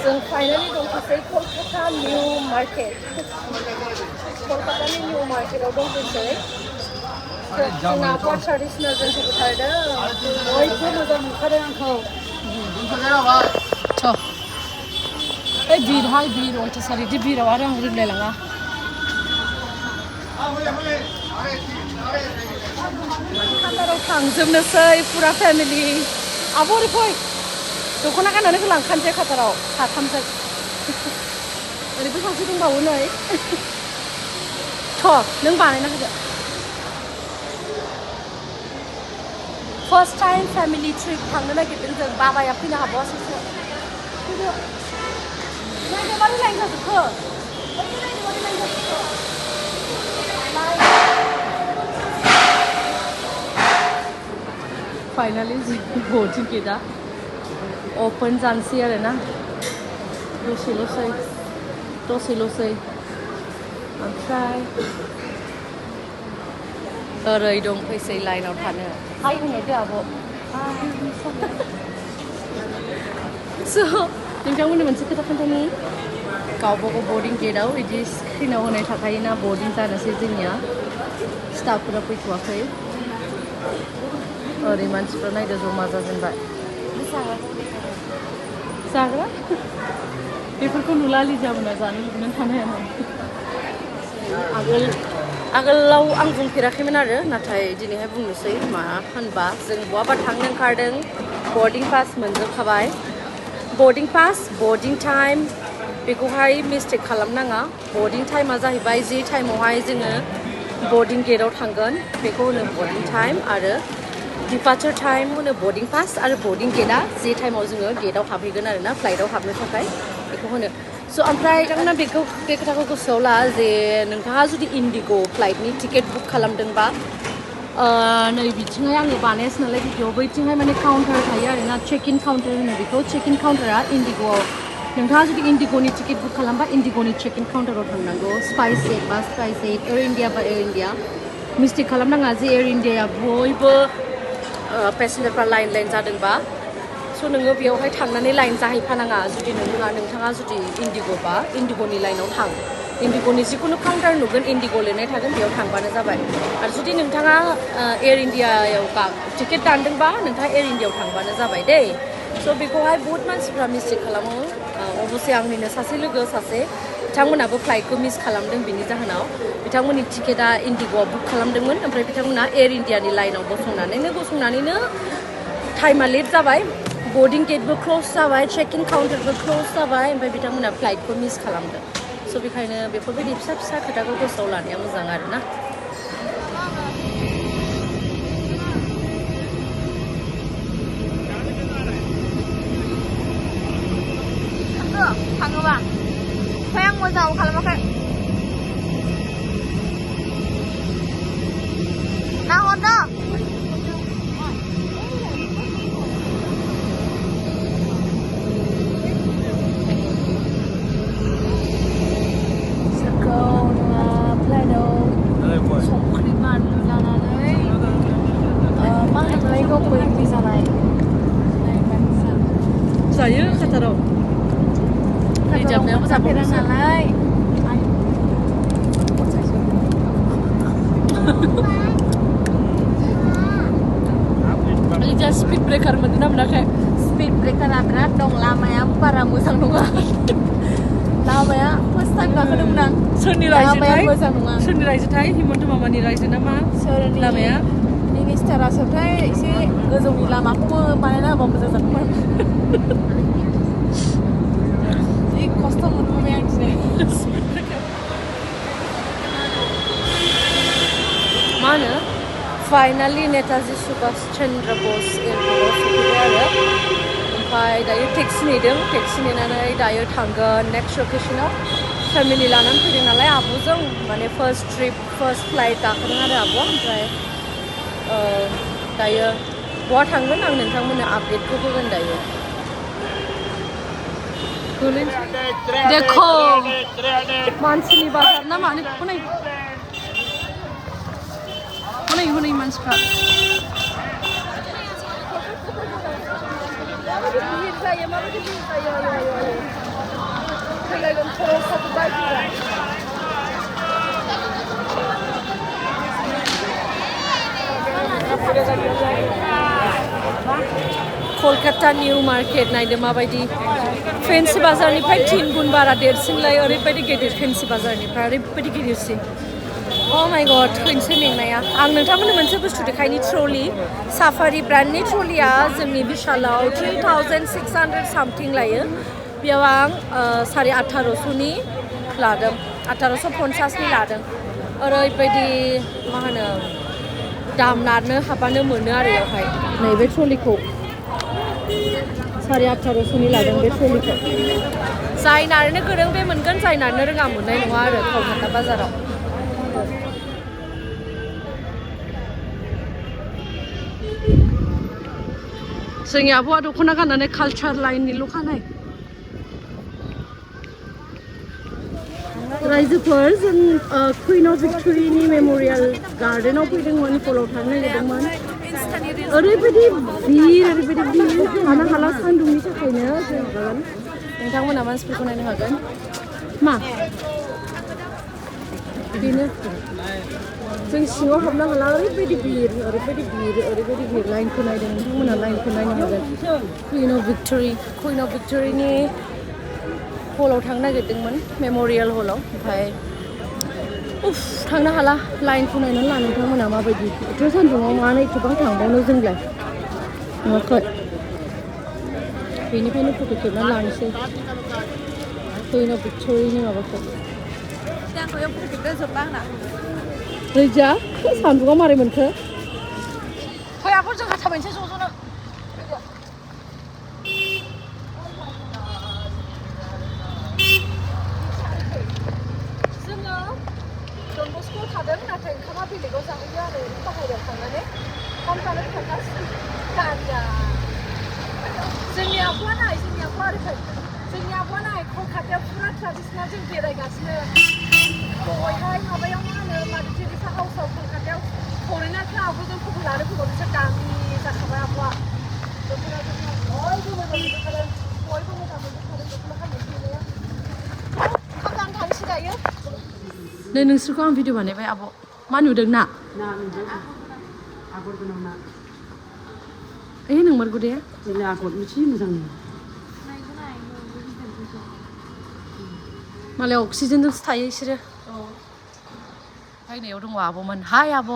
जों फाइनाली दंफैसै Kolkata new market कलकातानि निउ मार्केटआव दंफैसै जोंना आफा ट्रेडिसनेल जों सफैथारदों बयबो मोजां मोनखादों आंखौ ओइ बिरहाय बिर अयथासार इदि बिराव आरो आं रोंलायलाङा काताराव थांजोबनोसै फुरा फेमिलि आब' ओरै फै दख'ना गाननानै होलांखानोसै काताराव साथामजों ओरैबो सासे दंबावो नै थ' नों बानायना होदो फार्स्ट टाइम फेमिलि ट्रिप थांनो नागिरदों जों बाबाया फैनो हाबावासैसो फैदो नायदो मारै लाइन जाजोबखो फाइनाली बोर्डिं गेटआ ओपन जानोसै आरो ना दसेल'सै ओमफ्राय ओरै दंफैसै लाइनाव थानो हाय होनहरदो आब' स' नोंथांमोननो मोनसे खोथा खोन्थानि गावबागाव बोर्डिं गेटआव बिदि स्क्रिनाव होनाय थाखायोना बोर्डिं जानोसै जोंनिया स्टाफफोरा फैथ'वाखै ओरै मानसिफ्रा नायदो जमा जाजेनबाय जाग्रा बेफोरखौ नुला लिजामोना जानो लुबैनानै थानो हाया आगोलाव आं बुंफेराखैमोन आरो नाथाय दिनैहाय बुंनोसै मा होनबा जों बहाबा थांनो ओंखारदों बोर्डिं पास मोनजोबखाबाय बोर्डिं पास बोर्डिं टाइम बेखौहाय मिस्टेक खालामनाङा बोर्डिं टाइमा जाहैबाय जे टाइमावहाय जोङो बोर्डिं गेटआव थांगोन बेखौ होनो बोर्डिं टाइम आरो डिपार्चार टाइम होनो बोर्डिं पास आरो बोर्डिं गेटआ जे टाइमाव जोङो गेटआव हाबहैगोन आरो ना फ्लाइटआव हाबनो थाखाय बेखौ होनो स' ओमफ्राय नोंथांमोना बे खोथाखौ गोसोआव ला जे नोंथाङा जुदि इन्डिग' फ्लाइटनि टिकेट बुक खालामदोंबा नै बिथिंहाय आङो बानायासै नालाय भिडिअ बैथिंहाय माने काउन्टार थायो आरो ना चेक इन काउन्टार होनो बेखौ चेक इन काउन्टारा इन्डिग'आव नोंथाङा जुदि इन्डिग'नि टिकेट बुक खालामबा इन्डिग'नि चेक इन काउन्टाराव थांनांगौ स्पाइस जेट बा स्पाइस जेट एयार इन्डिया बा एयार इन्डिया मिस्टेक खालामनाङा जे एयार इन्डियाया बयबो पेसेन्जारफ्रा लाइन जादोंबा स' नोङो बेयावहाय थांनानै लाइन जाहैफानाङा जुदि नोंथाङा जुदि इन्डिग'बा इन्डिग'नि लाइनाव थां इन्डिग'नि जिखुनु काउन्टार नुगोन इन्डिग' लिरनाय थागोन बेयाव थांबानो जाबाय आरो जुदि नोंथाङा एयार इन्डियायाव टिकेट दानदोंबा नोंथाङा एयार इन्डियायाव थांबानो जाबाय दै स' बेखौहाय बहुत मानसिफ्रा मिस्टेक खालामो अबसे आंनिनो सासे लोगो बिथांमोनाबो फ्लाइटखौ मिस खालामदों बिनि जाहोनाव बिथांमोननि टिकेटआ इन्डिग'आव बुक खालामदोंमोन ओमफ्राय बिथांमोना एयार इन्डियानि लाइनाव गसंनानैनो टाइमा लेट जाबाय बोर्डिं गेटबो क्ल'ज जाबाय चेक इन काउन्टारबो क्ल'ज जाबाय ओमफ्राय बिथांमोना फ्लाइटखौ मिस खालामदों स' बेखायनो बेफोरबायदि फिसा खोथाखौ गोसोआव लानाया मोजां आरो ना थाङोबा ओमफ्राय आं मोजाङाव खालामाखै नाहरनो संख्रि बानलु लानानै मा होनोमोनलाय बैग्रि जानाय जायो काताराव रिजार्भनायावबो जाफेरा नालाय रिजा स्पिड ब्रेकार मोनदों ना मोनाखै स्पिड ब्रेकारा बिराद दं लामाया बारा मोजां नङा लामाया फार्स्ट टाइम गाखोदोंमोन आं सोरनि रायजोथाय हिमन्त मामानि रायजो ना मा सोरनि लामाया मिनिस्टारासोथाय एसे गोजौनि लामाखौबो बानायना होबा मोजां जागौमोन जि खस्थ' मोनबोबाय आं दिनै मा होनो फाइनालि नेताजि सुभाष चन्द्र बस एयारपर्टआव सफैबाय आरो ओमफ्राय दायो टेक्सि नेदों टेक्सि नेनानै दायो थांगोन नेक्स्ट लकेसनाव फेमिलि लानानै फैदों नालाय आब'जों माने फार्स्ट फ्लाइट गाखोदों आरो आब'आ ओमफ्राय दायो बहा थांगोन आं नोंथांमोननो आपडेटखौ होगोन दायो देखो मानसिनि बाजार ना मानो हनै मानसिफ्रा माबायदि भिर जायो फैलायगोन खर' साजोब्बाय कलकाता निउ मार्केट नायदो माबायदि फेन्सि बाजारनिफ्राय 3 गुन बारा देरसिनलाय ओरैबायदि गिदिर फेन्सि बाजारनिफ्राय ओरैबायदि गिदिरसिन अ माय गड थैनोसै मेंनाया आं नोंथांमोननो मोनसे बुस्थु देखायनि ट्रलि साफारि ब्रान्डनि ट्रलिया जोंनि बिशालाव 3600 सामथिं लायो बेयाव आं 1850नि लादों 1850नि लादों ओरैबायदि मा होनो दाम नारनो हाबानो मोनो आरो बेयावहाय नैबे ट्रलिखौ 1850नि लादों बे ट्रलिखौ जाय नारनो गोरों बे मोनगोन जाय नारनो रोङा मोननाय नङा आरो कलकाता बाजाराव जोंनि आब'आ दख'ना गाननानै कालचार लाइननिल' खानाय रायजोफोर जों कुइन अफ भिक्ट'रिनि मेम'रियेल गार्डेनाव फैदोंमोन फलाव थांनो नागिरदोंमोन ओरैबायदि भिर थानो हाला सान्दुंनि थाखायनो जों हागोन नोंथांमोना मानसिफोरखौ नायनो हागोन मा बेनो जों सिङाव हाबनो हाला ओरैबायदि भिर लाइनखौ नायदों नोंथांमोना लाइनखौ नायनो हागोन कुइन अफ भिक्ट'रिनि हलाव थांनो नागिरदोंमोन मेम'रियेल हलाव ओमफ्राय उफ थांनो हाला लाइनखौ नायनानै ला नोंथांमोना माबायदि एथ' सान्दुङाव मानो एथ'बां थांबावनो जोंलाय नुवाखै बेनिफ्रायनो फट' खेबनानै लानोसै कुइन अफ भिक्ट'रिनि माबाखौ रैजा सान्दुङाव मारै मोनखो फै आब' जोंहा थाबायनोसै ज' ज'नो जोङो डन बस्क'आव थादों नाथाय ओंखामा बेलेगाव जाहैयो आरो बाहेरायाव थांनानै ओंखाम जानो थांगासिनो गारिया जोंनि आब'आ नाय जोंनि आब'आ नाय कलकातायाव फुरा ट्रेडिसनेल जों बेरायगासिनो दहायहाय माबायाव मा होनो मादार टेरेसा हाउसआव कलकातायाव फरेनारफ्रा आब'जों फट' लानो फैबाय बिसोर दामि जाखाबाय आब'आ दख'ना बयबो मोजां मोनजोबखादों दख'ना गाननाय ओंखाम जानो थांसै दायो नै नोंसोरखौ आं भिडिअ बानायबाय आब' मा नुदों ना आगर गोनां ना नोंमारगौ दे जोंनि आगर एसे मोजां मालाय अक्सिजेनजोंसो थायो बिसोरो बायनायाव दङ आब'मोन हाय आब'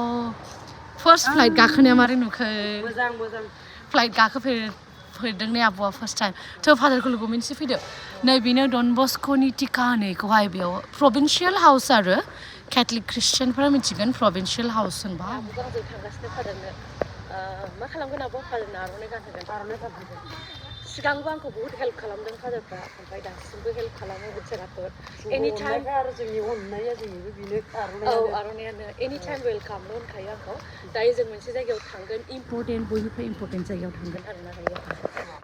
फार्स्ट फ्लाइट गाखोनाया मारै नुखो मोजां फ्लाइट गाखोफेरदों ने आब'आ फार्स्ट टाइम थ' फादारखौ लोगो मोनसे फैदो नै बेनो डन बस्क'नि टिका होनायखौहाय बेयाव प्रभिन्सियेल हाउस आरो केथलिक ख्रिस्टियानफोरा मिथिगोन प्रभिन्सियेल हाउस होनबा आब'जों जों थांगासिनो फादारनो मा खालामगोन आब' फादारनो आर'नाइ गानहोगोन सिगांबो आंखौ बहुत हेल्प खालामदों फादारफ्रा ओमफ्राय दासिमबो हेल्प खालामो बिसोराखौ एनि टाइम आरो जोंनि अननाया जोंनिबो बेनो आर'नाइयानो एनि टाइम वेलकामल' होनखायो आंखौ दायो जों मोनसे जायगायाव थांगोन इम्परटेन्ट बयनिफ्राय इम्परटेन्ट जायगायाव थांगोन आरोना दायो